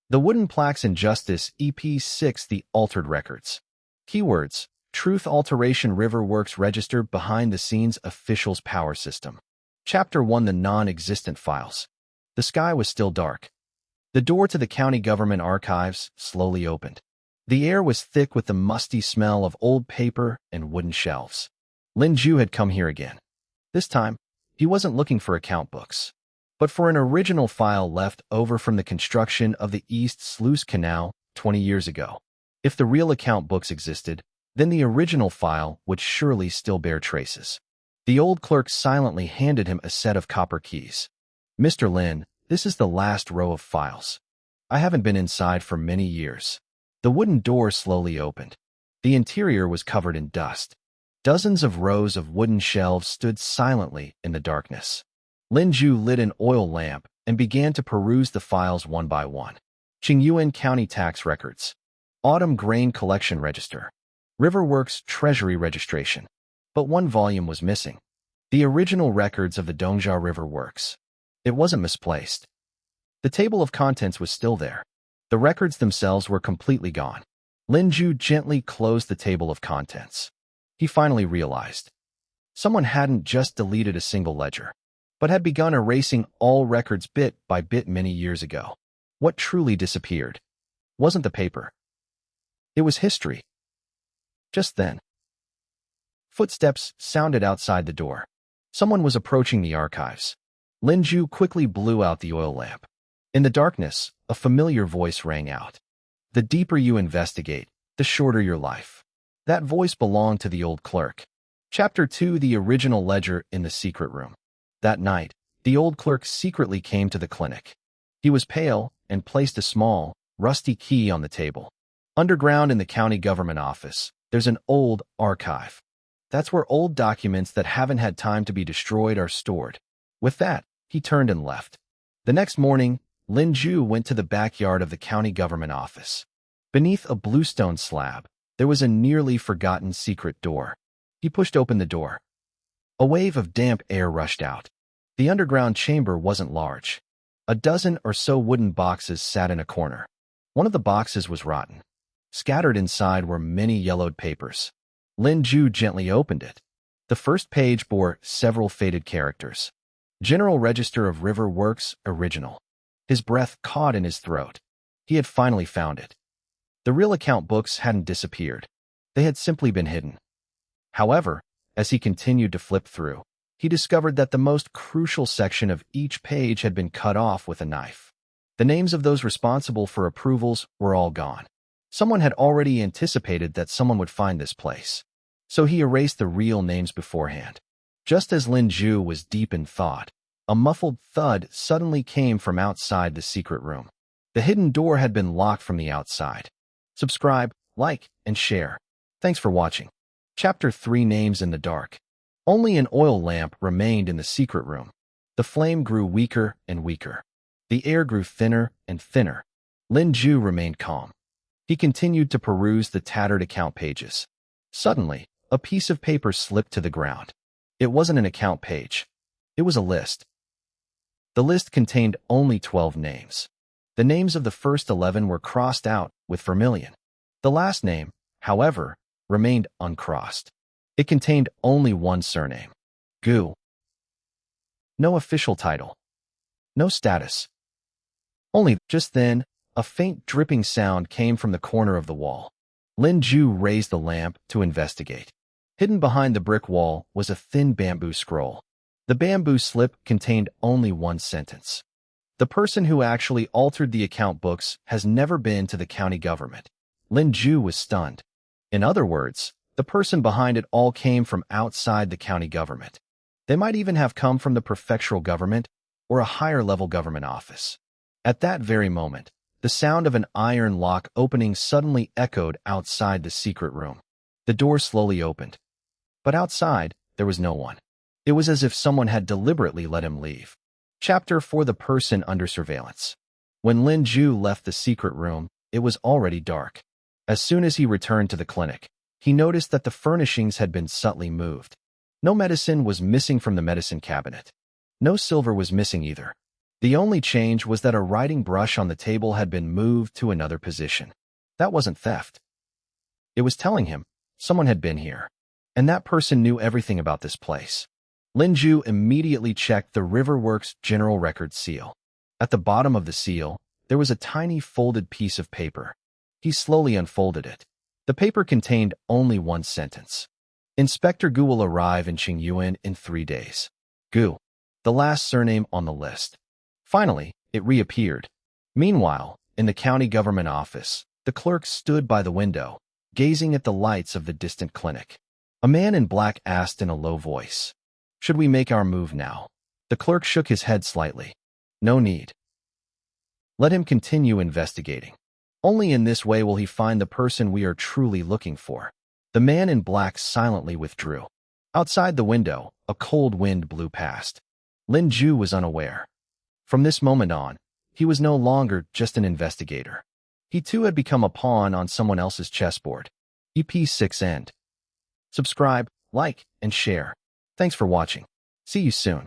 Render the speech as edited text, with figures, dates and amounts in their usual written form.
The Wooden Plaques Injustice EP6 The Altered Records. Keywords: Truth Alteration River Works Register Behind the Scenes Officials Power System. Chapter 1 The Non-Existent Files. The sky was still dark. The door to the county government archives slowly opened. The air was thick with the musty smell of old paper and wooden shelves. Lin Jue had come here again. This time, he wasn't looking for account books, but for an original file left over from the construction of the East Sluice Canal 20 years ago. If the real account books existed, then the original file would surely still bear traces. The old clerk silently handed him a set of copper keys. "Mr. Lin, this is the last row of files. I haven't been inside for many years." The wooden door slowly opened. The interior was covered in dust. Dozens of rows of wooden shelves stood silently in the darkness. Lin Jue lit an oil lamp and began to peruse the files one by one. Qingyuan County Tax Records. Autumn Grain Collection Register. Riverworks Treasury Registration. But one volume was missing. The original records of the Dongjia River Works. It wasn't misplaced. The table of contents was still there. The records themselves were completely gone. Lin Jue gently closed the table of contents. He finally realized. Someone hadn't just deleted a single ledger, but had begun erasing all records bit by bit many years ago. What truly disappeared wasn't the paper. It was history. Just then, footsteps sounded outside the door. Someone was approaching the archives. Lin Jue quickly blew out the oil lamp. In the darkness, a familiar voice rang out. "The deeper you investigate, the shorter your life." That voice belonged to the old clerk. Chapter 2 The Original Ledger in the Secret Room. That night, the old clerk secretly came to the clinic. He was pale and placed a small, rusty key on the table. Underground in the county government office, there's an old archive. That's where old documents that haven't had time to be destroyed are stored. With that, he turned and left. The next morning, Lin Jue went to the backyard of the county government office. Beneath a bluestone slab, there was a nearly forgotten secret door. He pushed open the door. A wave of damp air rushed out. The underground chamber wasn't large. A dozen or so wooden boxes sat in a corner. One of the boxes was rotten. Scattered inside were many yellowed papers. Lin Jue gently opened it. The first page bore several faded characters. General Register of River Works Original. His breath caught in his throat. He had finally found it. The real account books hadn't disappeared. They had simply been hidden. However, as he continued to flip through, he discovered that the most crucial section of each page had been cut off with a knife. The names of those responsible for approvals were all gone. Someone had already anticipated that someone would find this place, so he erased the real names beforehand. Just as Lin Jue was deep in thought, a muffled thud suddenly came from outside the secret room. The hidden door had been locked from the outside. Subscribe, like, and share. Thanks for watching. Chapter 3 Names in the Dark. Only an oil lamp remained in the secret room. The flame grew weaker and weaker. The air grew thinner and thinner. Lin Jue remained calm. He continued to peruse the tattered account pages. Suddenly, a piece of paper slipped to the ground. It wasn't an account page. It was a list. The list contained only 12 names. The names of the first 11 were crossed out with vermilion. The last name, however, remained uncrossed. It contained only one surname, Gu. No official title. No status. Only just then, a faint dripping sound came from the corner of the wall. Lin Jue raised the lamp to investigate. Hidden behind the brick wall was a thin bamboo scroll. The bamboo slip contained only one sentence. The person who actually altered the account books has never been to the county government. Lin Jue was stunned. In other words, the person behind it all came from outside the county government. They might even have come from the prefectural government or a higher-level government office. At that very moment, the sound of an iron lock opening suddenly echoed outside the secret room. The door slowly opened. But outside, there was no one. It was as if someone had deliberately let him leave. Chapter 4 The Person Under Surveillance. When Lin Jue left the secret room, it was already dark. As soon as he returned to the clinic, he noticed that the furnishings had been subtly moved. No medicine was missing from the medicine cabinet. No silver was missing either. The only change was that a writing brush on the table had been moved to another position. That wasn't theft. It was telling him someone had been here, and that person knew everything about this place. Lin Jue immediately checked the Riverworks General Records seal. At the bottom of the seal, there was a tiny folded piece of paper. He slowly unfolded it. The paper contained only one sentence. Inspector Gu will arrive in Qingyuan in 3 days. Gu, the last surname on the list. Finally, it reappeared. Meanwhile, in the county government office, the clerk stood by the window, gazing at the lights of the distant clinic. A man in black asked in a low voice, "Should we make our move now?" The clerk shook his head slightly. "No need. Let him continue investigating. Only in this way will he find the person we are truly looking for." The man in black silently withdrew. Outside the window, a cold wind blew past. Lin Jue was unaware. From this moment on, he was no longer just an investigator. He too had become a pawn on someone else's chessboard. EP6-EN. Subscribe, like, and share. Thanks for watching. See you soon.